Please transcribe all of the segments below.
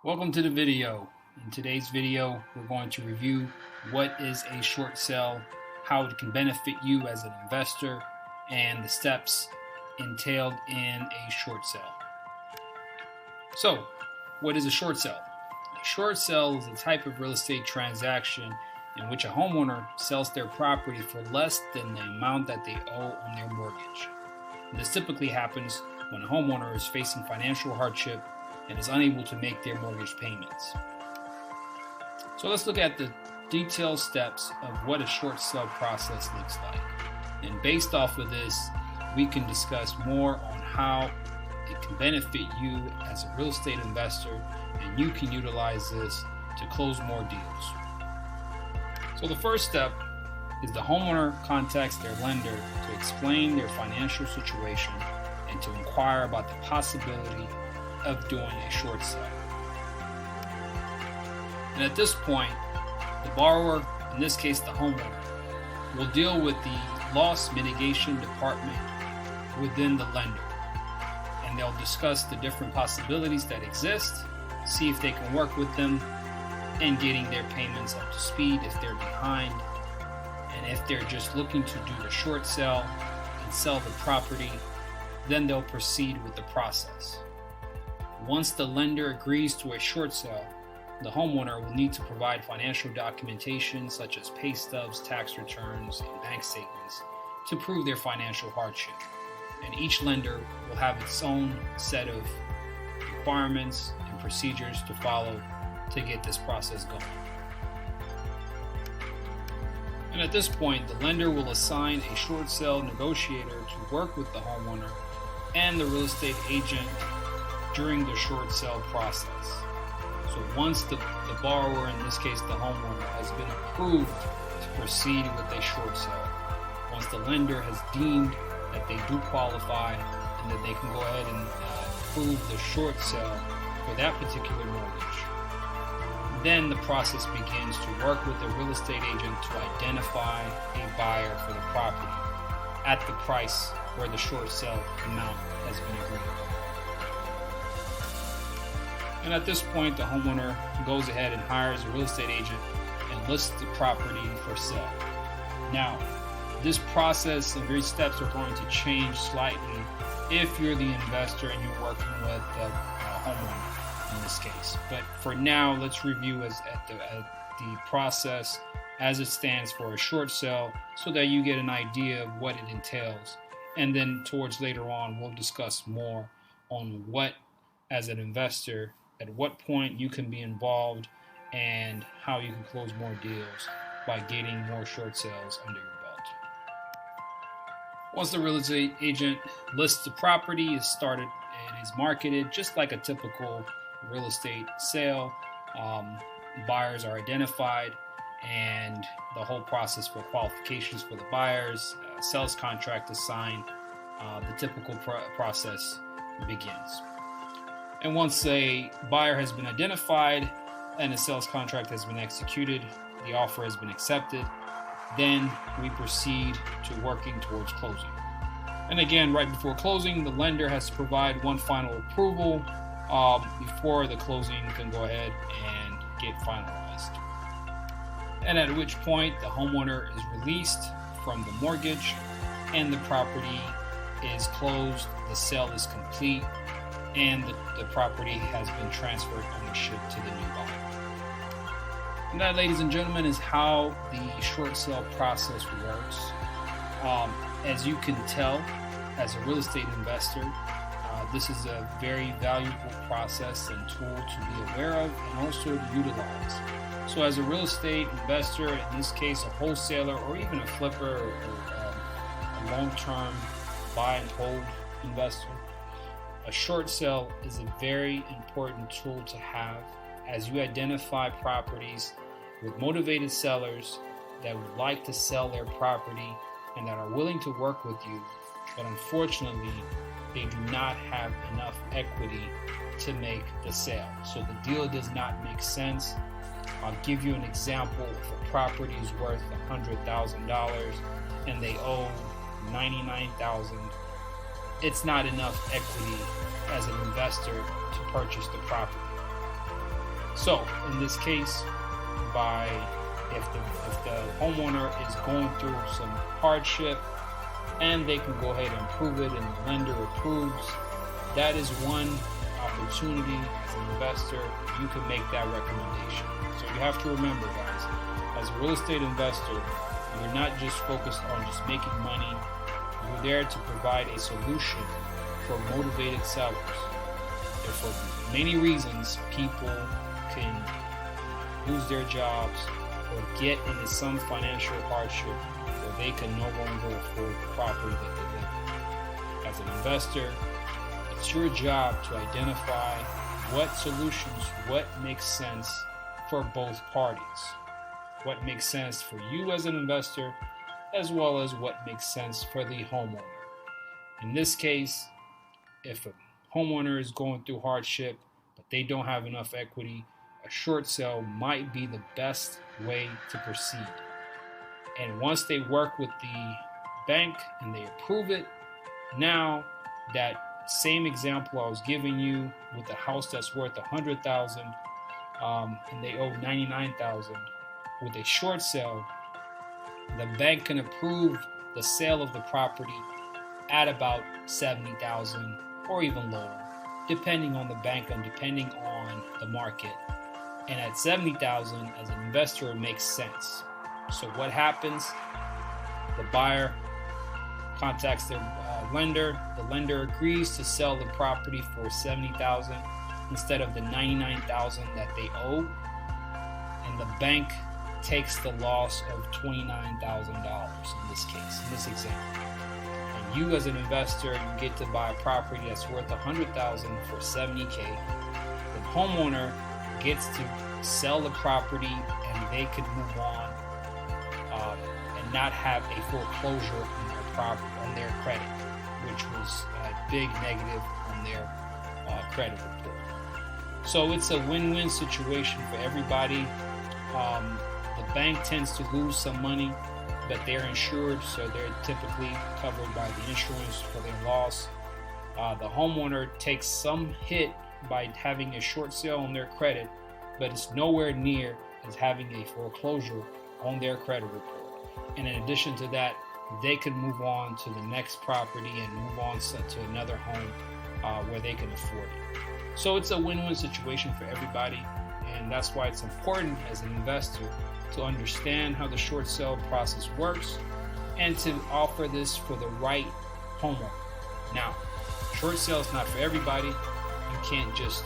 Welcome to the video. In today's video, we're going to review what is a short sale, how it can benefit you as an investor, and the steps entailed in a short sale. So, what is a short sale? A short sale is a type of real estate transaction in which a homeowner sells their property for less than the amount that they owe on their mortgage. This typically happens when a homeowner is facing financial hardship and is unable to make their mortgage payments. So let's look at the detailed steps of what a short sale process looks like. And based off of this, we can discuss more on how it can benefit you as a real estate investor, and you can utilize this to close more deals. So the first step is the homeowner contacts their lender to explain their financial situation and to inquire about the possibility of doing a short sale. And at this point, the borrower, in this case the homeowner, will deal with the loss mitigation department within the lender. And they'll discuss the different possibilities that exist, see if they can work with them in getting their payments up to speed if they're behind, and if they're just looking to do a short sale and sell the property, then they'll proceed with the process. Once the lender agrees to a short sale, the homeowner will need to provide financial documentation such as pay stubs, tax returns, and bank statements to prove their financial hardship. And each lender will have its own set of requirements and procedures to follow to get this process going. And at this point, the lender will assign a short sale negotiator to work with the homeowner and the real estate agent during the short sale process. So once the borrower, in this case the homeowner, has been approved to proceed with a short sale, once the lender has deemed that they do qualify and that they can go ahead and approve the short sale for that particular mortgage, then the process begins to work with the real estate agent to identify a buyer for the property at the price where the short sale amount has been agreed upon. And at this point, the homeowner goes ahead and hires a real estate agent and lists the property for sale. Now, this process and these steps are going to change slightly if you're the investor and you're working with the homeowner in this case. But for now, let's review at the process as it stands for a short sale so that you get an idea of what it entails. And then towards later on, we'll discuss more on what, as an investor, at what point you can be involved and how you can close more deals by getting more short sales under your belt. Once the real estate agent lists the property, is started and is marketed just like a typical real estate sale. Buyers are identified and the whole process for qualifications for the buyers, sales contract is signed, the typical process begins. And once a buyer has been identified and a sales contract has been executed, the offer has been accepted, then we proceed to working towards closing. And again, right before closing, the lender has to provide one final approval before the closing can go ahead and get finalized. And at which point the homeowner is released from the mortgage and the property is closed, the sale is complete, and the property has been transferred ownership to the new buyer. And that, ladies and gentlemen, is how the short sale process works. As you can tell, as a real estate investor, this is a very valuable process and tool to be aware of and also to utilize. So as a real estate investor, in this case a wholesaler or even a flipper or a long-term buy and hold investor, a short sale is a very important tool to have as you identify properties with motivated sellers that would like to sell their property and that are willing to work with you, but unfortunately they do not have enough equity to make the sale. So the deal does not make sense. I'll give you an example. If a property is worth $100,000 and they owe $99,000, it's not enough equity as an investor to purchase the property. So in this case, by if the homeowner is going through some hardship and they can go ahead and prove it and the lender approves, that is one opportunity as an investor you can make that recommendation. So you have to remember, guys, as a real estate investor, you're not just focused on just making money. You're there to provide a solution for motivated sellers. And for many reasons, people can lose their jobs or get into some financial hardship where they can no longer afford the property that they live in. As an investor, it's your job to identify what solutions, what makes sense for both parties. What makes sense for you as an investor, as well as what makes sense for the homeowner. In this case, if a homeowner is going through hardship, but they don't have enough equity, a short sale might be the best way to proceed. And once they work with the bank and they approve it, now that same example I was giving you with the house that's worth $100,000 and they owe $99,000, with a short sale, the bank can approve the sale of the property at about $70,000 or even lower, depending on the bank and depending on the market. And at $70,000, as an investor, it makes sense. So what happens? The buyer contacts their lender. The lender agrees to sell the property for $70,000 instead of the $99,000 that they owe, and the bank takes the loss of $29,000 in this case, in this example. And you as an investor, you get to buy a property that's worth $100,000 for $70K. The homeowner gets to sell the property and they could move on and not have a foreclosure on their property, on their credit, which was a big negative on their credit report. So it's a win-win situation for everybody. The bank tends to lose some money, but they're insured, so they're typically covered by the insurance for their loss. The homeowner takes some hit by having a short sale on their credit, but it's nowhere near as having a foreclosure on their credit report. And in addition to that, they can move on to the next property and move on to another home where they can afford it. So it's a win-win situation for everybody, and that's why it's important as an investor to understand how the short sale process works and to offer this for the right homeowner. Now, short sale is not for everybody. You can't just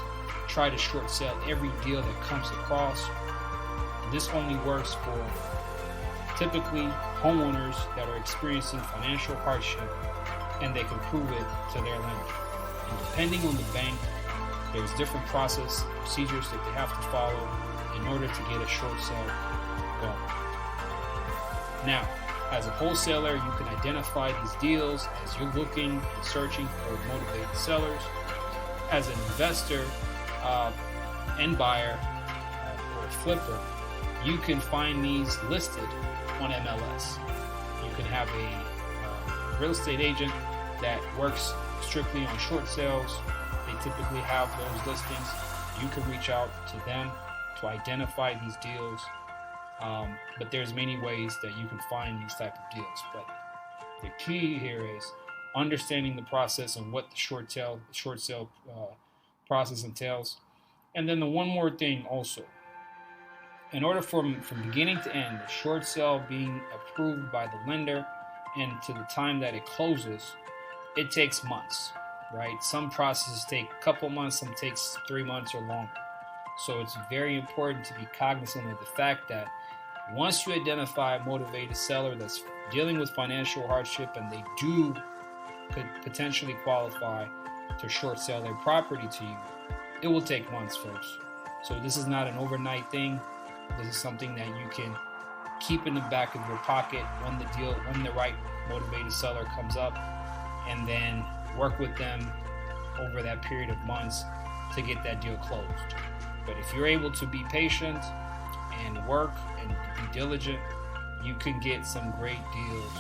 try to short sell every deal that comes across. This only works for typically homeowners that are experiencing financial hardship and they can prove it to their lender. And depending on the bank, there's different procedures that they have to follow in order to get a short sale going. Now, as a wholesaler, you can identify these deals as you're looking and searching for motivated sellers. As an investor and buyer or flipper, you can find these listed on MLS. You can have a real estate agent that works strictly on short sales. They typically have those listings. You can reach out to them to identify these deals. But there's many ways that you can find these type of deals. But the key here is understanding the process and what the short sale process entails. And then the one more thing also, in order from beginning to end, the short sale being approved by the lender and to the time that it closes, it takes months, right? Some processes take a couple months, some takes 3 months or longer. So it's very important to be cognizant of the fact that once you identify a motivated seller that's dealing with financial hardship and they could potentially qualify to short sell their property to you, it will take months first. So this is not an overnight thing. This is something that you can keep in the back of your pocket when the right motivated seller comes up, and then work with them over that period of months to get that deal closed. But if you're able to be patient and work and be diligent, you can get some great deals,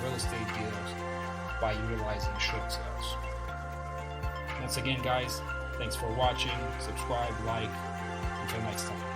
real estate deals, by utilizing short sales. Once again, guys, thanks for watching. Subscribe, like, and Until next time.